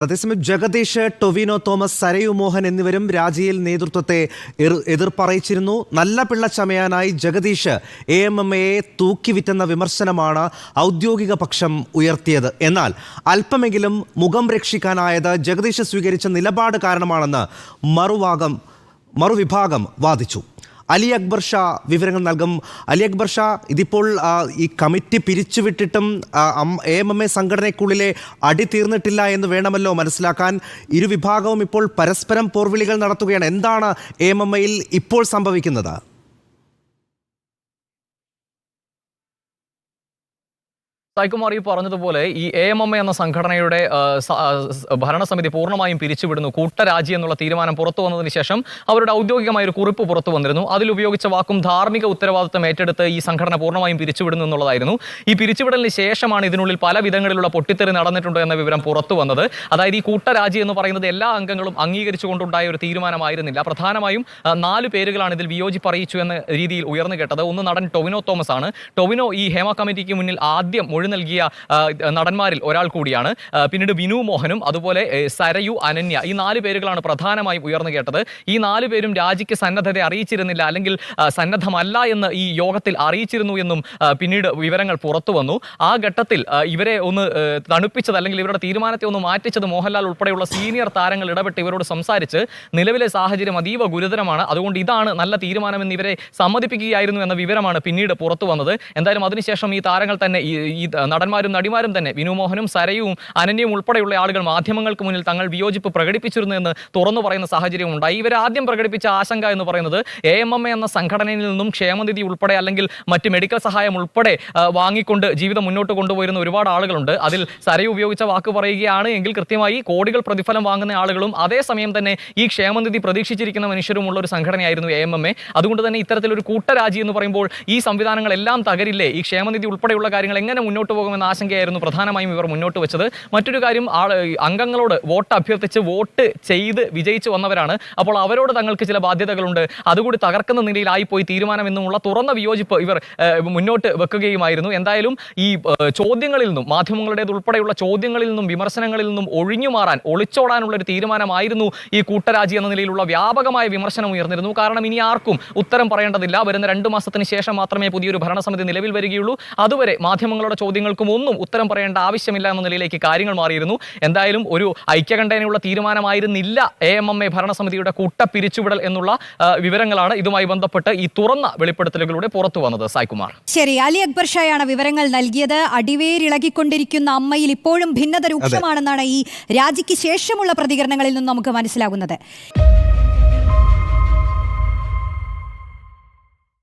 അതേസമയം ജഗദീഷ്, ടൊവിനോ തോമസ്, സരയു മോഹൻ എന്നിവരും രാജിയിൽ നേതൃത്വത്തെ എതിർപ്പറിയിച്ചിരുന്നു. നല്ല പിള്ള ചമയാനായി ജഗദീഷ് AMMയെ തൂക്കിവിറ്റെന്ന വിമർശനമാണ് ഔദ്യോഗിക പക്ഷം ഉയർത്തിയത്. എന്നാൽ അല്പമെങ്കിലും മുഖം രക്ഷിക്കാനായത് ജഗദീഷ് സ്വീകരിച്ച നിലപാട് കാരണമാണെന്ന് മറുവിഭാഗം വാദിച്ചു. അലി അക്ബർ ഷാ വിവരങ്ങൾ നൽകും. അലി അക്ബർ ഷാ, ഇതിപ്പോൾ ഈ കമ്മിറ്റി പിരിച്ചുവിട്ടിട്ടും AMMA സംഘടനയ്ക്കുള്ളിലെ അടി തീർന്നിട്ടില്ല എന്ന് വേണമല്ലോ മനസ്സിലാക്കാൻ. ഇരുവിഭാഗവും ഇപ്പോൾ പരസ്പരം പോർവിളികൾ നടത്തുകയാണ്. എന്താണ് AMMയിൽ ഇപ്പോൾ സംഭവിക്കുന്നത്? സായികുമാർ പറഞ്ഞതുപോലെ ഈ AMMA എന്ന സംഘടനയുടെ ഭരണസമിതി പൂർണ്ണമായും പിരിച്ചുവിടുന്നു. കൂട്ടരാജി എന്നുള്ള തീരുമാനം പുറത്തു വന്നതിന് ശേഷം അവരുടെ ഔദ്യോഗികമായ ഒരു കുറിപ്പ് പുറത്തു വന്നിരുന്നു. അതിൽ ഉപയോഗിച്ച വാക്കും ധാർമ്മിക ഉത്തരവാദിത്തം ഏറ്റെടുത്ത് ഈ സംഘടന പൂർണ്ണമായും പിരിച്ചുവിടുന്നു എന്നുള്ളതായിരുന്നു. ഈ പിരിച്ചുവിടലിന് ശേഷമാണ് ഇതിനുള്ളിൽ പല വിധങ്ങളിലുള്ള പൊട്ടിത്തെറി നടന്നിട്ടുണ്ടോ എന്ന വിവരം പുറത്തു വന്നത്. അതായത് ഈ കൂട്ടരാജി എന്ന് പറയുന്നത് എല്ലാ അംഗങ്ങളും അംഗീകരിച്ചുകൊണ്ടുണ്ടായ ഒരു തീരുമാനമായിരുന്നില്ല. പ്രധാനമായും 4 പേരുകളാണ് ഇതിൽ വിയോജിപ്പ് അറിയിച്ചു എന്ന രീതിയിൽ ഉയർന്നു കേട്ടത്. ഒന്ന് നടൻ ടൊവിനോ തോമസ് ആണ്. ടൊവിനോ ഈ ഹേമ കമ്മിറ്റിക്ക് മുന്നിൽ ആദ്യം മൊഴി നൽകിയ നടന്മാരിൽ ഒരാൾ കൂടിയാണ്. പിന്നീട് വിനു മോഹനും അതുപോലെ സരയു, അനന്യ, ഈ 4 പേരുകളാണ് പ്രധാനമായും ഉയർന്നു കേട്ടത്. ഈ 4 പേരും രാജിക്ക് സന്നദ്ധത അറിയിച്ചിരുന്നില്ല, അല്ലെങ്കിൽ സന്നദ്ധമല്ല എന്ന് ഈ യോഗത്തിൽ അറിയിച്ചിരുന്നു എന്നും പിന്നീട് വിവരങ്ങൾ പുറത്തു വന്നു. ആ ഘട്ടത്തിൽ ഇവരെ ഒന്ന് തണുപ്പിച്ചത്, അല്ലെങ്കിൽ ഇവരുടെ തീരുമാനത്തെ ഒന്ന് മാറ്റിച്ചത് മോഹൻലാൽ ഉൾപ്പെടെയുള്ള സീനിയർ താരങ്ങൾ ഇടപെട്ട് ഇവരോട് സംസാരിച്ച് നിലവിലെ സാഹചര്യം അതീവ ഗുരുതരമാണ്, അതുകൊണ്ട് ഇതാണ് നല്ല തീരുമാനമെന്ന് ഇവരെ സമ്മതിപ്പിക്കുകയായിരുന്നു എന്ന വിവരമാണ് പിന്നീട് പുറത്തു വന്നത്. എന്തായാലും അതിനുശേഷം ഈ താരങ്ങൾ തന്നെ ഈ നടന്മാരും നടിമാരും തന്നെ വിനു മോഹനും സരയും അനന്യയും ഉൾപ്പെടെയുള്ള ആളുകൾ മാധ്യമങ്ങൾക്ക് മുന്നിൽ തങ്ങൾ വിയോജിപ്പ് പ്രകടിപ്പിച്ചിരുന്നു എന്ന് തുറന്നു പറയുന്ന സാഹചര്യം ഉണ്ടായി. ഇവർ ആദ്യം പ്രകടിപ്പിച്ച ആശങ്ക എന്ന് പറയുന്നത് AMMA എന്ന സംഘടനയിൽ നിന്നും ക്ഷേമനിധി ഉൾപ്പെടെ അല്ലെങ്കിൽ മറ്റ് മെഡിക്കൽ സഹായം ഉൾപ്പെടെ വാങ്ങിക്കൊണ്ട് ജീവിതം മുന്നോട്ട് കൊണ്ടുപോയിരുന്ന ഒരുപാട് ആളുകളുണ്ട്. അതിൽ സരയു ഉപയോഗിച്ച വാക്ക് പറയുകയാണ് എങ്കിൽ കൃത്യമായി കോടികൾ പ്രതിഫലം വാങ്ങുന്ന ആളുകളും അതേസമയം തന്നെ ഈ ക്ഷേമനിധി പ്രതീക്ഷിച്ചിരിക്കുന്ന മനുഷ്യരുമുള്ള ഒരു സംഘടനയായിരുന്നു AMMA. അതുകൊണ്ട് തന്നെ ഇത്തരത്തിലൊരു കൂട്ടരാജി എന്ന് പറയുമ്പോൾ ഈ സംവിധാനങ്ങളെല്ലാം തകരില്ലേ, ഈ ക്ഷേമനിധി ഉൾപ്പെടെയുള്ള കാര്യങ്ങൾ എങ്ങനെ മുന്നോട്ട് പോകുമെന്ന ആശങ്കയായിരുന്നു പ്രധാനമായും ഇവർ മുന്നോട്ട് വെച്ചത്. മറ്റൊരു കാര്യം, അംഗങ്ങളോട് വോട്ട് അഭ്യർത്ഥിച്ച് വോട്ട് ചെയ്ത് വിജയിച്ചു വന്നവരാണ്. അപ്പോൾ അവരോട് തങ്ങൾക്ക് ചില ബാധ്യതകളുണ്ട്, അതുകൂടി തകർക്കുന്ന നിലയിലായിപ്പോയി തീരുമാനം എന്നുമുള്ള തുറന്ന വിയോജിപ്പ് ഇവർ മുന്നോട്ട് വെക്കുകയുമായിരുന്നു. എന്തായാലും ഈ ചോദ്യങ്ങളിൽ നിന്നും, മാധ്യമങ്ങളുടേത് ഉൾപ്പെടെയുള്ള ചോദ്യങ്ങളിൽ നിന്നും വിമർശനങ്ങളിൽ നിന്നും ഒളിച്ചോടാനുള്ള ഒരു തീരുമാനമായിരുന്നു ഈ കൂട്ടരാജി എന്ന നിലയിലുള്ള വ്യാപകമായ വിമർശനം ഉയർന്നിരുന്നു. കാരണം ഇനി ആർക്കും ഉത്തരം പറയേണ്ടതില്ല. വരുന്ന 2 മാസത്തിന് ശേഷം മാത്രമേ പുതിയൊരു ഭരണസമിതി നിലവിൽ വരികയുള്ളൂ. അതുവരെ മാധ്യമങ്ങളുടെ ചോദ്യങ്ങൾക്കും ഒന്നും ഉത്തരം പറയേണ്ട ആവശ്യമില്ല എന്ന നിലയിലേക്ക് കാര്യങ്ങൾ മാറിയിരുന്നു. എന്തായാലും ഒരു ഐക്യകണ്ഠേനയുള്ള തീരുമാനമായിരുന്നില്ല AMMA ഭരണസമിതിയുടെ കൂട്ടപ്പിരിച്ചുവിടൽ എന്നുള്ള വിവരങ്ങളാണ് ഇതുമായി ബന്ധപ്പെട്ട് ഈ തുറന്ന വെളിപ്പെടുത്തലുകളിലൂടെ പുറത്തു വന്നത്. സായ്കുമാർ, ശരി. അലി അക്ബർ ഷായാണ് വിവരങ്ങൾ നൽകിയത്. അടിവേരിളകിക്കൊണ്ടിരിക്കുന്ന അമ്മയിൽ ഇപ്പോഴും ഭിന്നത രൂക്ഷമാണെന്നാണ് ഈ രാജിക്ക് ശേഷമുള്ള പ്രതികരണങ്ങളിൽ നിന്നും നമുക്ക് മനസ്സിലാകുന്നത്.